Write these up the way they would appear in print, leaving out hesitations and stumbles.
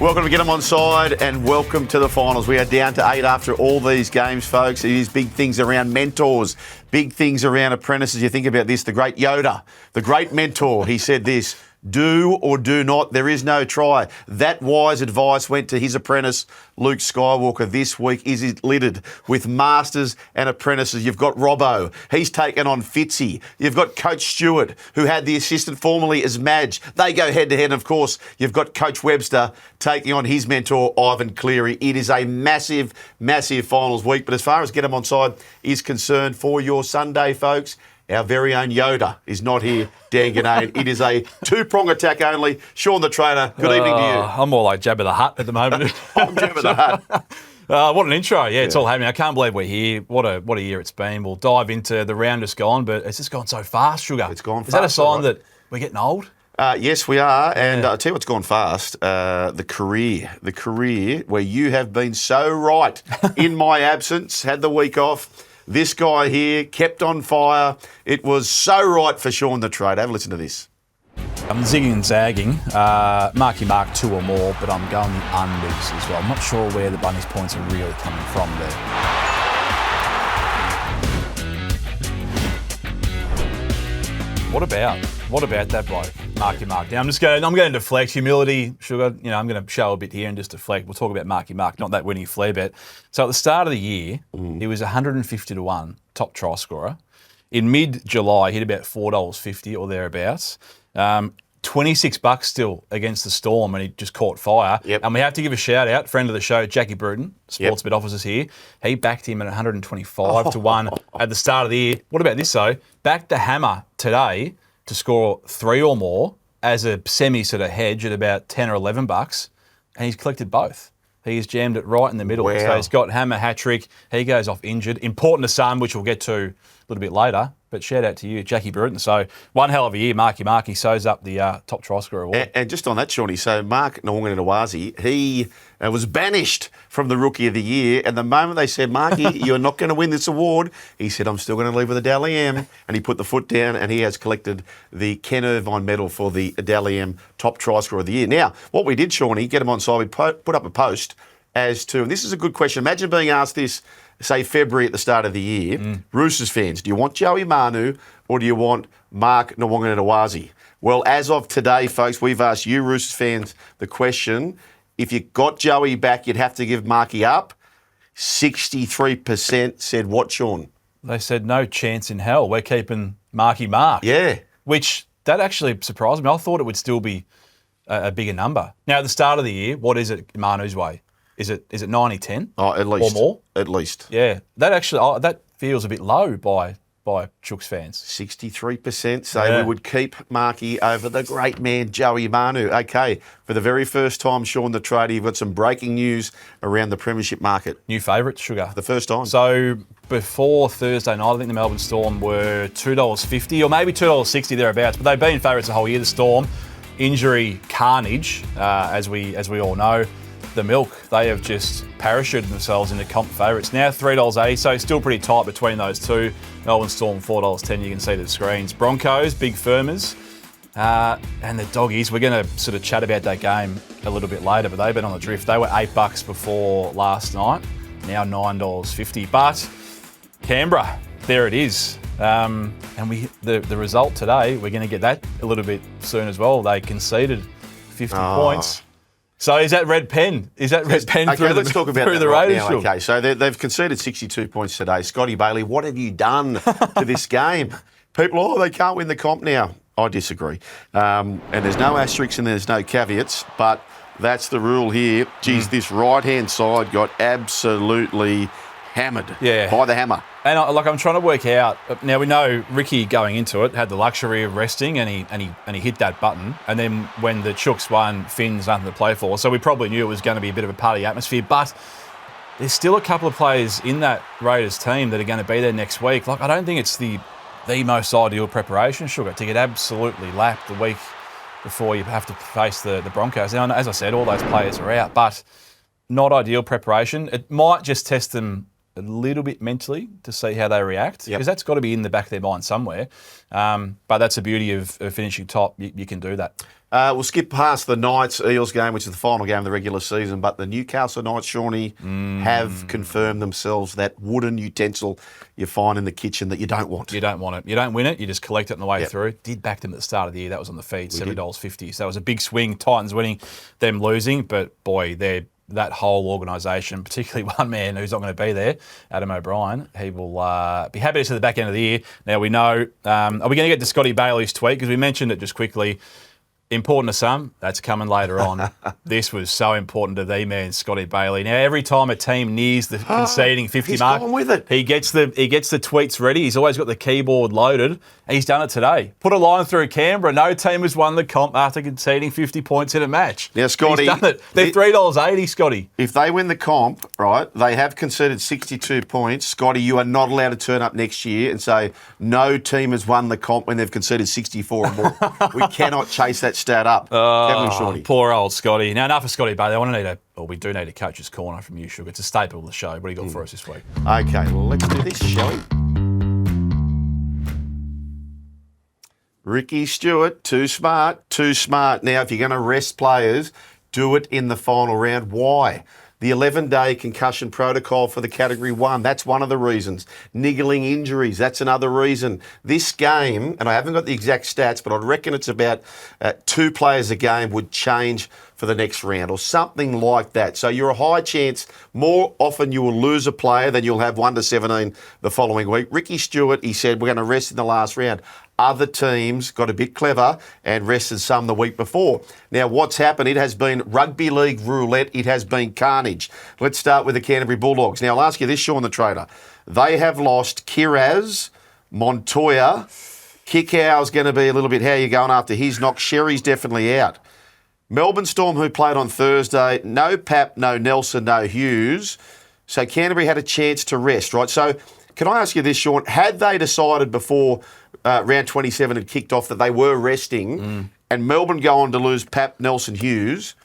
Welcome to Get 'em Onside and welcome to the finals. We are down to 8 after all these games, folks. It is big things around mentors, big things around apprentices. You think about this, the great Yoda, the great mentor, he said this: do or do not, there is no try. That wise advice went to his apprentice, Luke Skywalker. This week is littered with masters and apprentices. You've got Robbo, he's taken on Fitzy. You've got Coach Stewart, who had the assistant formerly as Madge. They go head-to-head, and of course, you've got Coach Webster taking on his mentor, Ivan Cleary. It is a massive, massive finals week. But as far as Get 'em Onside is concerned for your Sunday, folks, our very own Yoda is not here, Dan Ginnane. It is a two-prong attack only. Sean the Trainer, good evening to you. I'm more like Jabba the Hutt at the moment. I'm Jabba the Hutt. What an intro. Yeah, it's all happening. I can't believe we're here. What a year it's been. We'll dive into the round just gone, but it's just gone so fast, Sugar. It's gone fast. Is that a sign that we're getting old? Yes, we are. And I'll tell you what's gone fast, the career where you have been so right in my absence, had the week off. This guy here kept on fire. It was so right for Sean the Trader. Have a listen to this. I'm zigging and zagging. Marky Mark 2 or more, but I'm going the unders as well. I'm not sure where the Bunnies points are really coming from there. What about that bloke, Marky Mark? Now I'm going to deflect. Humility, Sugar. You know, I'm going to show a bit here and just deflect. We'll talk about Marky Mark, not that winning flea bet. So at the start of the year, he was 150 to 1 top try scorer. In mid-July, he hit about $4.50 or thereabouts. $26 still against the Storm, and he just caught fire. Yep. And we have to give a shout out, friend of the show, Jackie Bruton, sports bet officers here. He backed him at 125 to 1 at the start of the year. What about this though? Backed the Hammer today to score 3 or more as a semi sort of hedge at about $10 or $11, and he's collected both. He's jammed it right in the middle. Wow. So he's got Hammer hat-trick. He goes off injured. Important to some, which we'll get to a little bit later. But shout out to you, Jackie Bruton. So one hell of a year, Marky Mark. He sews up the top try scorer award. And just on that, Shawnee, so Mark Nawanganawazi, he was banished from the Rookie of the Year. And the moment they said, Marky, you're not going to win this award, he said, I'm still going to leave with a Dally M. And he put the foot down, and he has collected the Ken Irvine medal for the Dally M top try scorer of the year. Now, what we did, Shawnee, Get 'em Onside, we put up a post as to, and this is a good question, imagine being asked this, say, February at the start of the year. Roosters fans, do you want Joey Manu or do you want Mark Nawanganawazi? Well, as of today, folks, we've asked you, Roosters fans, the question, if you got Joey back, you'd have to give Marky up. 63% said what, Sean? They said no chance in hell. We're keeping Marky Mark. Yeah. Which, that actually surprised me. I thought it would still be a bigger number. Now, at the start of the year, what is it Manu's way? Is it 90-10? Oh, at least. Or more? At least. Yeah. That feels a bit low by Chooks fans. 63% say we would keep Marky over the great man, Joey Manu. Okay, for the very first time, Sean the Trader, you've got some breaking news around the premiership market. New favourites, Sugar. The first time. So before Thursday night, I think the Melbourne Storm were $2.50 or maybe $2.60 thereabouts, but they've been favourites the whole year, the Storm. Injury carnage, as we all know. The Milk, they have just parachuted themselves into comp favourites. Now $3.80, so still pretty tight between those two. Melbourne Storm, $4.10, you can see the screens. Broncos, big firmers. And the Doggies, we're going to sort of chat about that game a little bit later, but they've been on the drift. They were $8 before last night, now $9.50. But Canberra, there it is. And the result today, we're going to get that a little bit soon as well. They conceded 50 points. So is that red pen? Is that red pen okay, through let's talk about through that the right Raiders? now. Okay, so they've conceded 62 points today. Scotty Bailey, what have you done to this game? People, they can't win the comp now. I disagree. And there's no asterisks and there's no caveats, but that's the rule here. Geez, this right-hand side got absolutely hammered by the hammer. And I'm trying to work out. Now we know Ricky going into it had the luxury of resting, and he hit that button. And then when the Chooks won, Phins nothing to play for. So we probably knew it was going to be a bit of a party atmosphere. But there's still a couple of players in that Raiders team that are going to be there next week. Like, I don't think it's the most ideal preparation, Sugar, to get absolutely lapped the week before you have to face the Broncos. Now, as I said, all those players are out, but not ideal preparation. It might just test them a little bit mentally to see how they react, because that's got to be in the back of their mind somewhere. But that's the beauty of finishing top. You can do that. We'll skip past the Knights-Eels game, which is the final game of the regular season, but the Newcastle Knights, Shawnee, have confirmed themselves that wooden utensil you find in the kitchen that you don't want. You don't want it. You don't win it. You just collect it on the way through. Did back them at the start of the year. That was on the feed, $7.50. So that was a big swing. Titans winning, them losing. But, boy, that whole organisation, particularly one man who's not going to be there, Adam O'Brien, he will be happy to see the back end of the year. Now, we know, are we going to get to Scotty Bailey's tweet? Because we mentioned it just quickly. Important to some, that's coming later on. This was so important to the man, Scotty Bailey. Now, every time a team nears the conceding 50 mark, gone with it. he gets the tweets ready. He's always got the keyboard loaded. He's done it today. Put a line through Canberra. No team has won the comp after conceding 50 points in a match. Now, Scotty, he's done it. They're $3.80, Scotty. If they win the comp, right, they have conceded 62 points. Scotty, you are not allowed to turn up next year and say no team has won the comp when they've conceded 64 or more. We cannot chase that stat up. Can we, Shorty? Poor old Scotty. Now, enough of Scotty Bailey. We do need a coach's corner from you, Sugar. It's a staple of the show. What do you got for us this week? Okay, well, let's do this, shall we? Ricky Stewart, too smart, too smart. Now, if you're going to rest players, do it in the final round. Why? The 11-day concussion protocol for the Category 1, that's one of the reasons. Niggling injuries, that's another reason. This game, and I haven't got the exact stats, but I reckon it's about 2 players a game would change for the next round or something like that. So you're a high chance, more often you will lose a player than you'll have 1 to 17 the following week. Ricky Stewart, he said, we're going to rest in the last round. Other teams got a bit clever and rested some the week before. Now, what's happened? It has been rugby league roulette. It has been carnage. Let's start with the Canterbury Bulldogs. Now, I'll ask you this, Sean the Trader. They have lost Kiraz, Montoya. Kikau's going to be a little bit, how are you going after his knock? Sherry's definitely out. Melbourne Storm, who played on Thursday, no Pap, no Nelson, no Hughes. So Canterbury had a chance to rest, right? So can I ask you this, Sean? Had they decided before round 27 had kicked off that they were resting and Melbourne go on to lose Pap, Nelson, Hughes,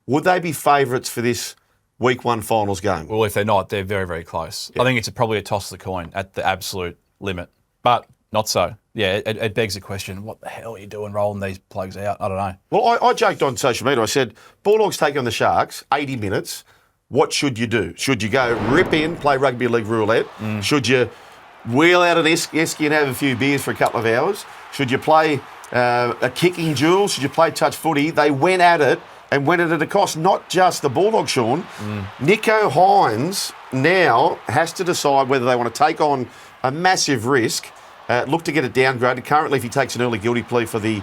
would they be favourites for this week 1 finals game? Well, if they're not, they're very, very close. Yeah. I think it's probably a toss of the coin at the absolute limit, but not so. Yeah, it begs the question, what the hell are you doing rolling these plugs out? I don't know. Well, I joked on social media. I said, Bulldogs take on the Sharks, 80 minutes. What should you do? Should you go rip in, play rugby league roulette? Should you wheel out an esky and have a few beers for a couple of hours? Should you play a kicking duel? Should you play touch footy? They went at it and went at it at a cost. Not just the Bulldogs, Sean. Nico Hines now has to decide whether they want to take on a massive risk, look to get it downgraded. Currently, if he takes an early guilty plea for the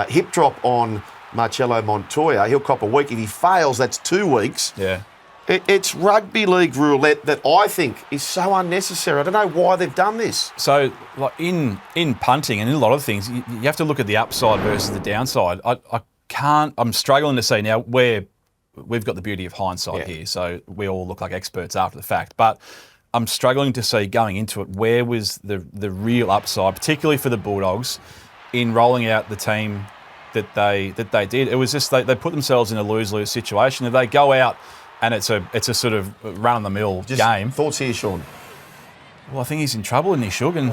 hip drop on Marcelo Montoya, he'll cop a week. If he fails, that's 2 weeks. Yeah. It's rugby league roulette that I think is so unnecessary. I don't know why they've done this. So, like in punting and in a lot of things, you have to look at the upside versus the downside. I'm struggling to see now where we've got the beauty of hindsight here, so we all look like experts after the fact. But I'm struggling to see going into it where was the real upside, particularly for the Bulldogs, in rolling out the team that they did. It was just they put themselves in a lose-lose situation. If they go out and it's a sort of run-of-the-mill game. Thoughts here, Sean? Well, I think he's in trouble in this, Shug. And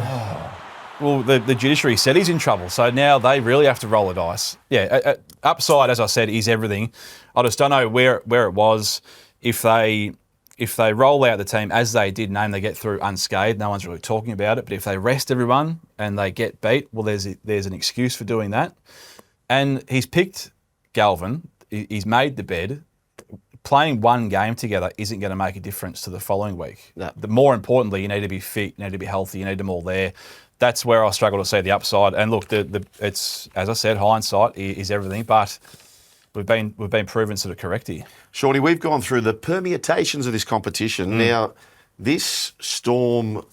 well, the judiciary said he's in trouble, so now they really have to roll the dice. Yeah, upside, as I said, is everything. I just don't know where it was. If they roll out the team as they did, name they get through unscathed, no one's really talking about it. But if they rest everyone and they get beat, well, there's an excuse for doing that. And he's picked Galvin. He's made the bed. Playing one game together isn't going to make a difference to the following week. No. More importantly, you need to be fit, you need to be healthy, you need them all there. That's where I struggle to see the upside. And look, it's, as I said, hindsight is everything, but we've been proven sort of correct here. Shawnee, we've gone through the permutations of this competition. Now, this Storm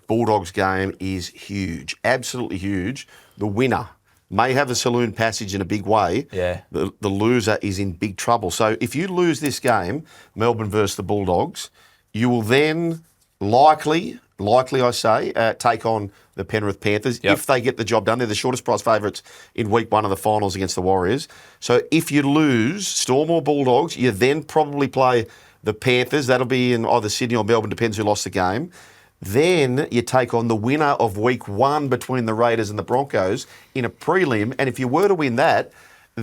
Bulldogs game is huge, absolutely huge. The winner may have a saloon passage in a big way. Yeah. The loser is in big trouble. So if you lose this game, Melbourne versus the Bulldogs, you will then likely I say, take on the Penrith Panthers if they get the job done. They're the shortest price favourites in week 1 of the finals against the Warriors. So if you lose Storm or Bulldogs, you then probably play the Panthers. That'll be in either Sydney or Melbourne, depends who lost the game. Then you take on the winner of week 1 between the Raiders and the Broncos in a prelim. And if you were to win that,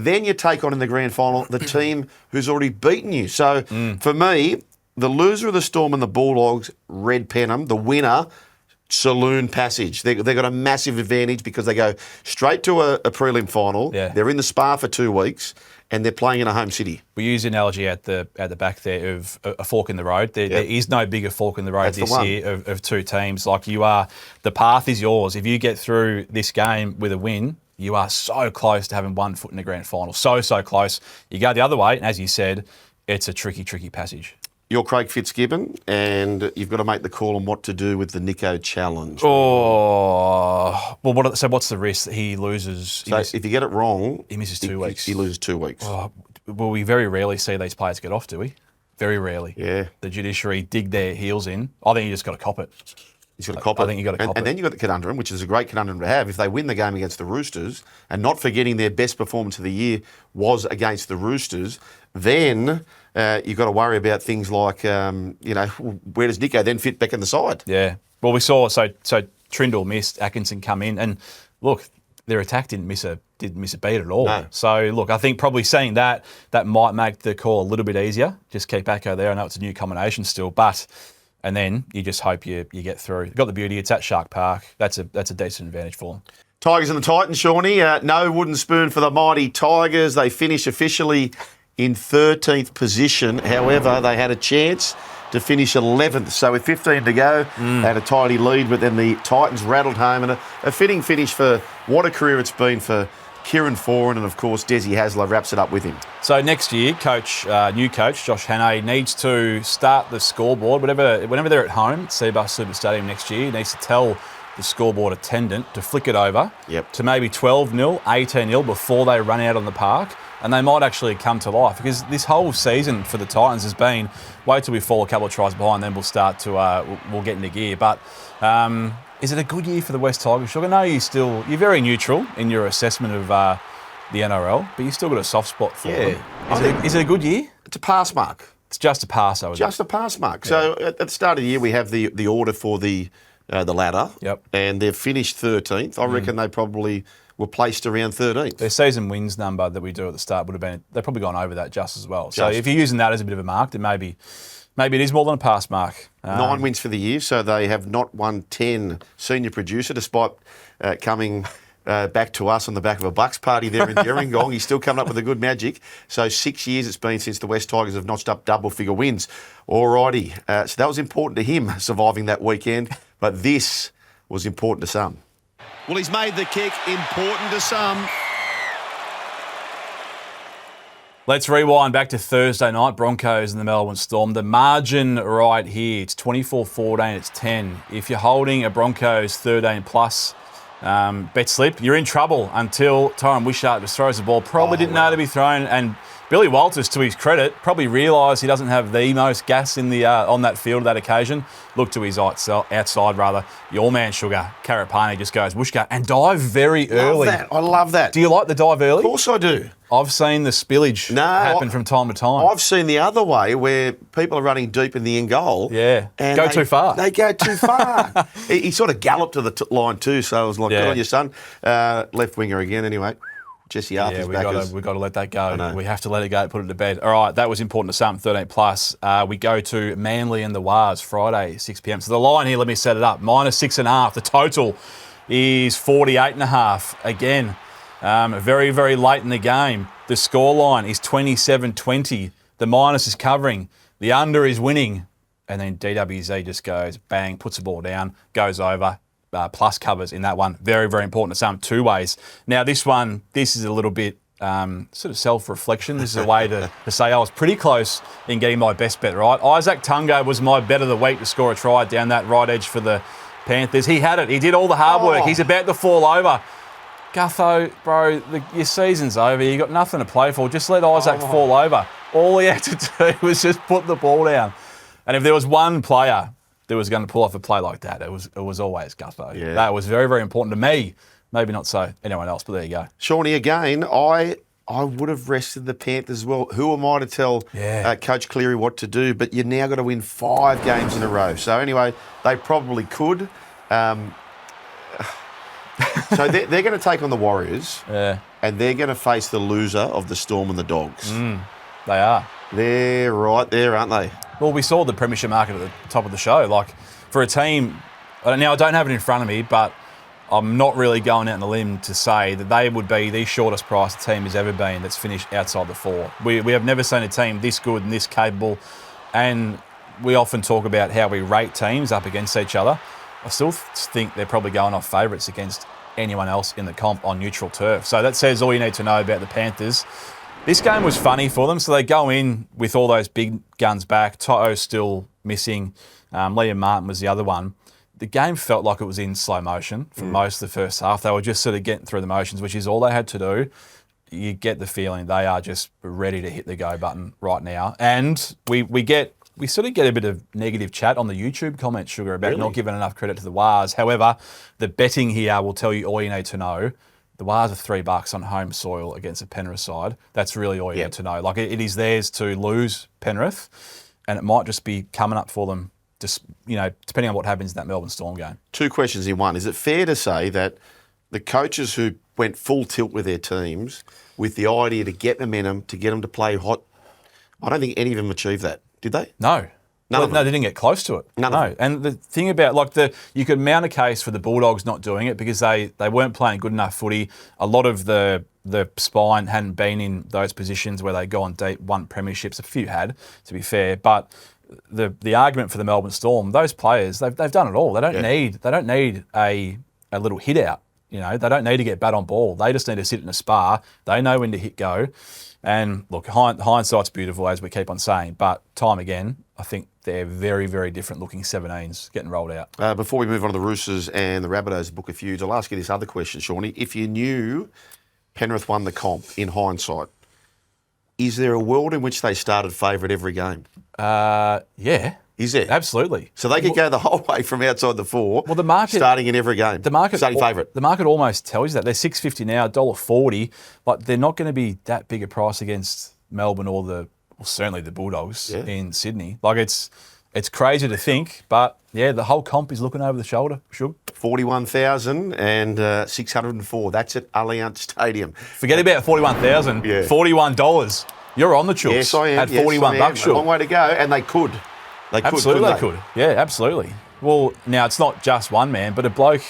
then you take on in the grand final the team who's already beaten you. So for me, the loser of the Storm and the Bulldogs, red pen 'em. The winner, saloon passage. They've got a massive advantage because they go straight to a prelim final. Yeah. They're in the spa for 2 weeks and they're playing in a home city. We use the analogy at the back there of a fork in the road. There is no bigger fork in the road this year of two teams. Like the path is yours. If you get through this game with a win, you are so close to having 1 foot in the grand final. So close. You go the other way, and as you said, it's a tricky passage. You're Craig Fitzgibbon, and you've got to make the call on what to do with the Nico challenge. Oh, well, what's the risk that he loses? So if you get it wrong, he misses 2 weeks. He loses 2 weeks. Oh, well, we very rarely see these players get off, do we? Very rarely. Yeah. The judiciary dig their heels in. I think you just got to cop it. He's got to cop it. I think you got to cop it. And then you've got the conundrum, which is a great conundrum to have. If they win the game against the Roosters, and not forgetting their best performance of the year was against the Roosters, then you've got to worry about things like, where does Nico then fit back in the side? Yeah. Well, we saw, so Trindle missed, Atkinson come in, and look, their attack didn't miss a beat at all. No. So, look, I think probably seeing that might make the call a little bit easier. Just keep Acco there. I know it's a new combination still, but... And then you just hope you get through. Got the beauty. It's at Shark Park. That's a decent advantage for them. Tigers and the Titans, Shawnee. No wooden spoon for the mighty Tigers. They finish officially in 13th position. However, they had a chance to finish 11th. So with 15 to go, they had a tidy lead. But then the Titans rattled home. And a fitting finish for what a career it's been for Kieran Foran, and of course Desi Hasler wraps it up with him. So next year, new coach Josh Hannay needs to start the scoreboard. Whenever they're at home, Seabus Super Stadium next year, he needs to tell the scoreboard attendant to flick it over to maybe 12-0, 18-0 before they run out on the park, and they might actually come to life, because this whole season for the Titans has been wait till we fall a couple of tries behind, then we'll start to we'll get into gear. But is it a good year for the West Tigers? Sugar? No, you're very neutral in your assessment of the NRL, but you still got a soft spot for them. Is it a good year? It's a pass mark. It's just a pass, though. Just a pass mark. Yeah. So at the start of the year, we have the order for the ladder. Yep. And they've finished 13th. I reckon they probably were placed around 13th. Their season wins number that we do at the start would have been, they've probably gone over that just as well. So if you're using that as a bit of a mark, then maybe it is more than a pass mark. 9 wins for the year, so they have not won 10. Senior producer, despite coming back to us on the back of a Bucks party there in Gerringong, he's still coming up with a good magic. So 6 years it's been since the West Tigers have notched up double-figure wins. Alrighty, so that was important to him, surviving that weekend, but this was important to some. Well, he's made the kick, important to some. Let's rewind back to Thursday night, Broncos and the Melbourne Storm. The margin right here, it's 24-14, it's 10. If you're holding a Broncos 13-plus bet slip, you're in trouble until Tyron Wishart just throws the ball. Probably didn't know to be thrown, and Billy Walters, to his credit, probably realised he doesn't have the most gas in the on that field at that occasion. Look to his outside, your man Sugar, Karapani just goes whooshka and dive very early. I love that. Do you like the dive early? Of course I do. I've seen the spillage happen from time to time. I've seen the other way where people are running deep in the end goal. Yeah, and go too far. They go too far. he sort of galloped to the line too, so I was like, good on you, son. Left winger again anyway. Jesse Arthur's back. We've got to let that go. We have to let it go, put it to bed. All right, that was important to some, 13-plus. We go to Manly and the Wars, Friday, 6 p.m. So the line here, let me set it up, -6.5. The total is 48.5. Again, very, very late in the game. The scoreline is 27-20. The minus is covering. The under is winning. And then DWZ just goes, bang, puts the ball down, goes over. Plus covers in that one. Very, very important to some, two ways. Now, this is a little bit sort of self-reflection. This is a way to say I was pretty close in getting my best bet, right? Isaac Tungo was my bet of the week to score a try down that right edge for the Panthers. He had it. He did all the hard work. He's about to fall over. Gutho, bro, your season's over. You got nothing to play for. Just let Isaac fall over. All he had to do was just put the ball down. And if there was one player that was going to pull off a play like that, it was always Gutho. Yeah. That was very, very important to me. Maybe not so anyone else, but there you go. Shawnee, again, I would have rested the Panthers as well. Who am I to tell Coach Cleary what to do? But you now got to win 5 games in a row. So anyway, they probably could. So they're going to take on the Warriors. Yeah. And they're going to face the loser of the Storm and the Dogs. They are. They're right there, aren't they? Well, we saw the premiership market at the top of the show. Like, for a team, now I don't have it in front of me, but I'm not really going out on a limb to say that they would be the shortest priced team has ever been that's finished outside the 4. We have never seen a team this good and this capable, and we often talk about how we rate teams up against each other. I still think they're probably going off favourites against anyone else in the comp on neutral turf. So that says all you need to know about the Panthers. This game was funny for them, so they go in with all those big guns back. To'o's still missing. Liam Martin was the other one. The game felt like it was in slow motion for most of the first half. They were just sort of getting through the motions, which is all they had to do. You get the feeling they are just ready to hit the go button right now. And we sort of get a bit of negative chat on the YouTube comments, Sugar, about not giving enough credit to the Wars. However, the betting here will tell you all you need to know. The Wars are $3 on home soil against a Penrith side. That's really all you need to know. Like, it is theirs to lose Penrith, and it might just be coming up for them, just, depending on what happens in that Melbourne Storm game. 2 questions in one. Is it fair to say that the coaches who went full tilt with their teams with the idea to get momentum, to get them to play hot, I don't think any of them achieved that, did they? No. No, they didn't get close to it. No. And the thing about, you could mount a case for the Bulldogs not doing it because they weren't playing good enough footy. A lot of the spine hadn't been in those positions where they go on deep, won premierships. A few had, to be fair. But the argument for the Melbourne Storm, those players, they've done it all. They don't need a little hit out. They don't need to get bat on ball. They just need to sit in a spar. They know when to hit go. And look, hindsight's beautiful, as we keep on saying. But time again, I think they're very, very different looking 17s getting rolled out. Before we move on to the Roosters and the Rabbitohs Book of Feuds, I'll ask you this other question, Shawnee. If you knew Penrith won the comp in hindsight, is there a world in which they started favourite every game? Yeah. Is there? Absolutely. So they could go the whole way from outside the 4, the market, starting in every game. Starting favourite. The market almost tells you that. They're $6.50 now, $1.40, but they're not going to be that big a price against Melbourne or certainly the Bulldogs in Sydney. It's crazy to think, but yeah, the whole comp is looking over the shoulder. Sure. 41,604. That's at Allianz Stadium. Forget about 41,000. Yeah. $41. You're on the chooks. Yes, I am. At $41, sure. A long way to go, and they could. Absolutely, they could. Yeah, absolutely. Well, now it's not just one man, but a bloke,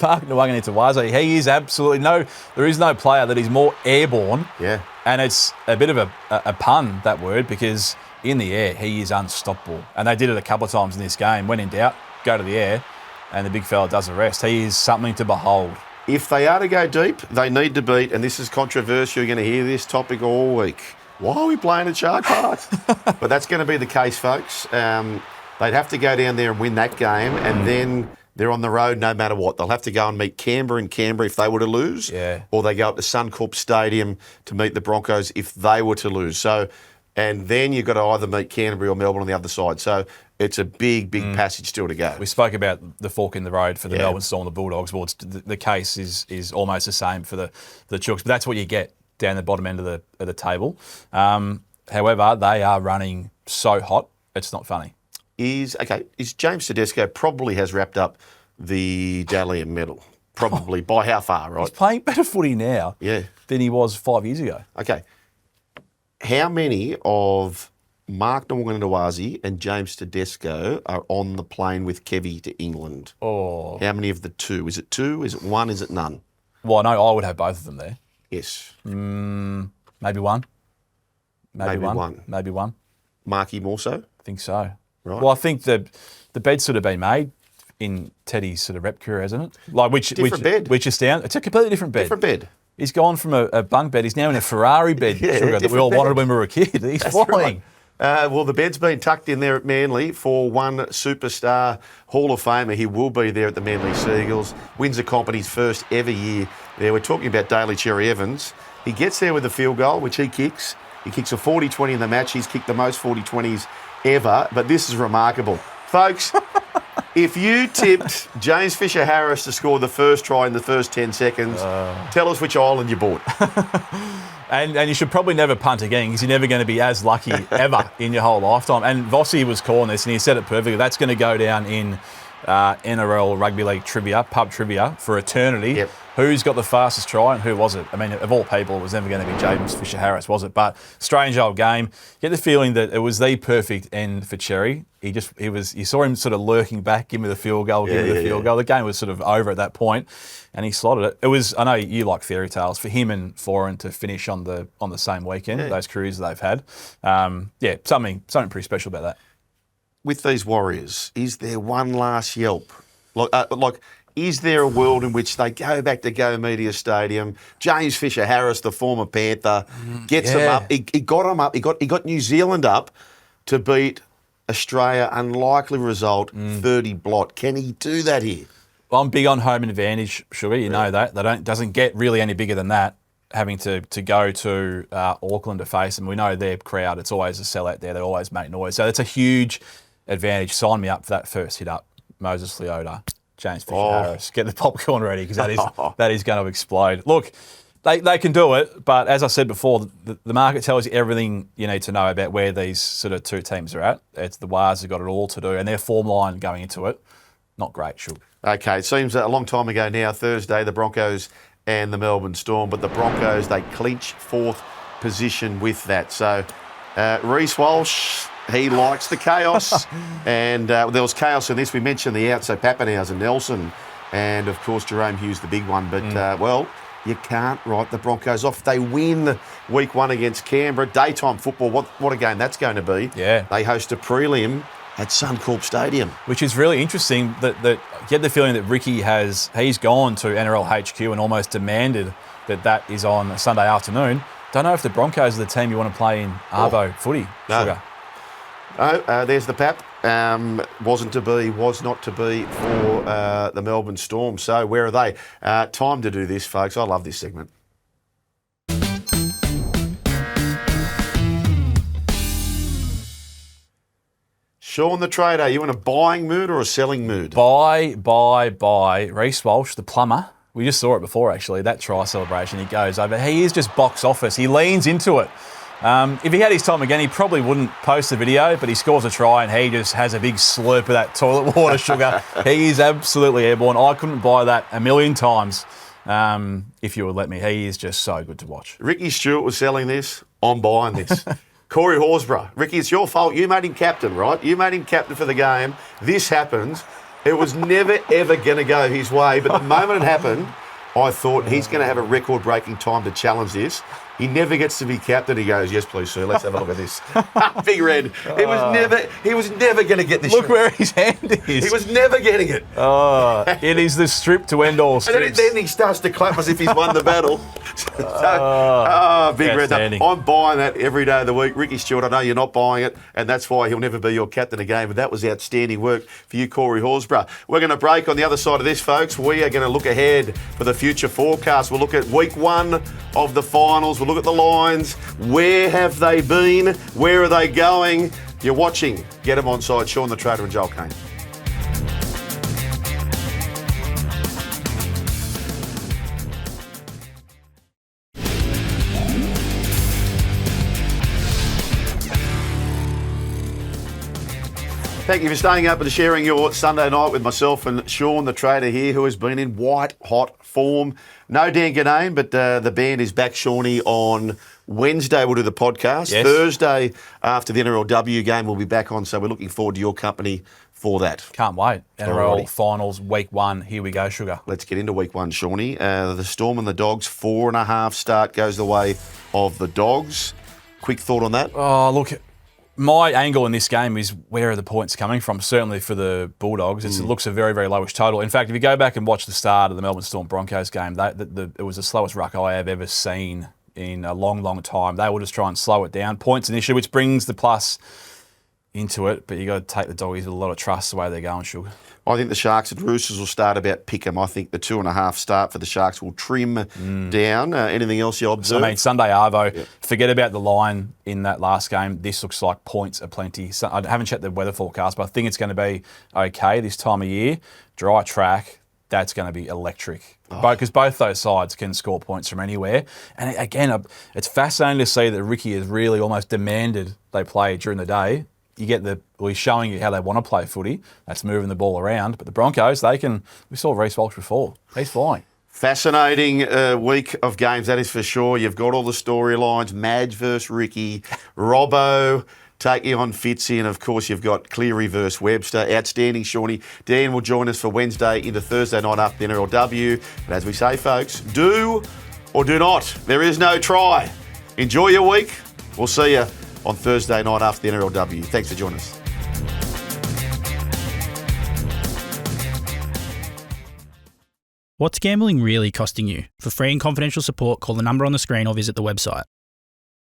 Mark Nwanganitawaze, he is absolutely there is no player that is more airborne. Yeah. And it's a bit of a pun, that word, because in the air, he is unstoppable. And they did it a couple of times in this game. When in doubt, go to the air, and the big fella does the rest. He is something to behold. If they are to go deep, they need to beat, and this is controversial, you're going to hear this topic all week. Why are we playing at Shark Park? But that's going to be the case, folks. They'd have to go down there and win that game, and then they're on the road no matter what. They'll have to go and meet Canberra in Canberra if they were to lose, or they go up to Suncorp Stadium to meet the Broncos if they were to lose. So, and then you've got to either meet Canterbury or Melbourne on the other side. So it's a big passage still to go. We spoke about the fork in the road for the Melbourne Storm and the Bulldogs. Well, the case is almost the same for the Chooks, but that's what you get down the bottom end of the table. However, they are running so hot, it's not funny. Is James Tedesco probably has wrapped up the Dalian medal? Probably. By how far, right? He's playing better footy now than he was 5 years ago. Okay. How many of Mark Nwanganitawaze and James Tedesco are on the plane with Kevy to England? Oh. How many of the 2? Is it 2? Is it 1? Is it none? Well, I know I would have both of them there. Yes. Maybe one. Maybe one. Marky more so? I think so. Right. Well, I think the bed's sort of been made in Teddy's sort of rep career, hasn't it? Different bed. Which is down. It's a completely different bed. Different bed. He's gone from a bunk bed. He's now in a Ferrari bed, Sugar, that we all wanted when we were a kid. He's flying. Right. Well, the bed's been tucked in there at Manly for one superstar Hall of Famer. He will be there at the Manly Seagulls. Wins the comp in his first ever year there. We're talking about Daly Cherry Evans. He gets there with a field goal, which he kicks. He kicks a 40-20 in the match. He's kicked the most 40-20s ever. But this is remarkable. Folks, if you tipped James Fisher-Harris to score the first try in the first 10 seconds, tell us which island you bought. And you should probably never punt again because you're never going to be as lucky ever in your whole lifetime. And Vossi was calling this and he said it perfectly. That's going to go down in NRL Rugby League trivia, pub trivia for eternity. Yep. Who's got the fastest try and who was it? I mean, of all people, it was never going to be James Fisher-Harris, was it? But strange old game. Get the feeling that it was the perfect end for Cherry. You saw him sort of lurking back, give me the field goal, give me the field goal. The game was sort of over at that point, and he slotted it. It was, I know you like fairy tales, for him and Foran to finish on the same weekend, those careers they've had. Something pretty special about that. With these Warriors, is there one last yelp? Is there a world in which they go back to Go Media Stadium? James Fisher-Harris, the former Panther, gets them up. He got them up. He got New Zealand up to beat Australia. Unlikely result, 30 blot. Can he do that here? Well, I'm big on home advantage, Sugar. You know that. Doesn't get really any bigger than that, having to go to Auckland to face them. We know their crowd, it's always a sellout there. They always make noise. So it's a huge advantage. Sign me up for that first hit up. Moses Leota, James Fisher-Harris. Get the popcorn ready because that is going to explode. Look, they can do it, but as I said before, the market tells you everything you need to know about where these sort of two teams are at. It's the Wars have got it all to do, and their form line going into it, not great, Shug. Okay, it seems a long time ago now, Thursday, the Broncos and the Melbourne Storm, but the Broncos, they clinch fourth position with that. So Reece Walsh, he likes the chaos, and there was chaos in this. We mentioned the outs, so Pappenhausen, Nelson, and of course Jerome Hughes, the big one. But, you can't write the Broncos off. They win week 1 against Canberra. Daytime football, what a game that's going to be. Yeah. They host a prelim at Suncorp Stadium. Which is really interesting that get the feeling that Ricky he's gone to NRL HQ and almost demanded that is on a Sunday afternoon. Don't know if the Broncos are the team you want to play in Arvo footy. No. Sugar. There's the Pap. Was not to be for the Melbourne Storm. So where are they? Time to do this, folks. I love this segment. Sean the Trader, are you in a buying mood or a selling mood? Buy. Reece Walsh, the plumber. We just saw it before, actually, that try celebration. He goes over. He is just box office. He leans into it. If he had his time again, he probably wouldn't post the video, but he scores a try and he just has a big slurp of that toilet water, Sugar. He is absolutely airborne. I couldn't buy that a million times if you would let me. He is just so good to watch. Ricky Stewart was selling this. I'm buying this. Corey Horsburgh. Ricky, it's your fault. You made him captain, right? You made him captain for the game. This happens. It was never, ever going to go his way, but the moment it happened, I thought he's going to have a record-breaking time to challenge this. He never gets to be captain. He goes, yes, please, sir. Let's have a look at this. Big Red. He was never going to get this. Look where his hand is. He was never getting it. It is the strip to end all strips. And then he starts to clap as if he's won the battle. Big Red. I'm buying that every day of the week. Ricky Stewart, I know you're not buying it, and that's why he'll never be your captain again. But that was outstanding work for you, Corey Horsburgh. We're going to break on the other side of this, folks. We are going to look ahead for the future forecast. We'll look at week 1 of the finals. We'll look at the lines. Where have they been? Where are they going? You're watching Get 'em Onside. Sean the Trader and Joel Caine. Thank you for staying up and sharing your Sunday night with myself and Sean the Trader here, who has been in white-hot form. No Dan Ginnane, but the band is back, Shawnee, on Wednesday. We'll do the podcast. Yes. Thursday, after the NRLW game, we'll be back on, so we're looking forward to your company for that. Can't wait. NRL Alrighty. finals, week 1. Here we go, Sugar. Let's get into week 1, Shawnee. The Storm and the Dogs, 4.5 start goes the way of the Dogs. Quick thought on that? Oh, look, my angle in this game is where are the points coming from? Certainly for the Bulldogs, it looks a very, very lowish total. In fact, if you go back and watch the start of the Melbourne Storm Broncos game, it was the slowest ruck I have ever seen in a long, long time. They will just try and slow it down. Points an issue, which brings the plus into it, but you got to take the Doggies with a lot of trust the way they're going, Sugar. I think the Sharks and Roosters will start about pick 'em. I think the 2.5 start for the Sharks will trim down. Anything else you observe? I mean, Sunday Arvo, forget about the line in that last game. This looks like points aplenty. So I haven't checked the weather forecast, but I think it's going to be okay this time of year. Dry track, that's going to be electric. Because both those sides can score points from anywhere. And again, it's fascinating to see that Ricky has really almost demanded they play during the day. he's showing you how they want to play footy. That's moving the ball around. But the Broncos, we saw Reece Walsh before. He's flying. Fascinating week of games, that is for sure. You've got all the storylines, Madge versus Ricky, Robbo taking on Fitzy, and of course you've got Cleary versus Webster. Outstanding, Shawnee. Dan will join us for Wednesday into Thursday night after the NRLW. And as we say, folks, do or do not. There is no try. Enjoy your week. We'll see you on Thursday night after the NRLW. Thanks for joining us. What's gambling really costing you? For free and confidential support, call the number on the screen or visit the website.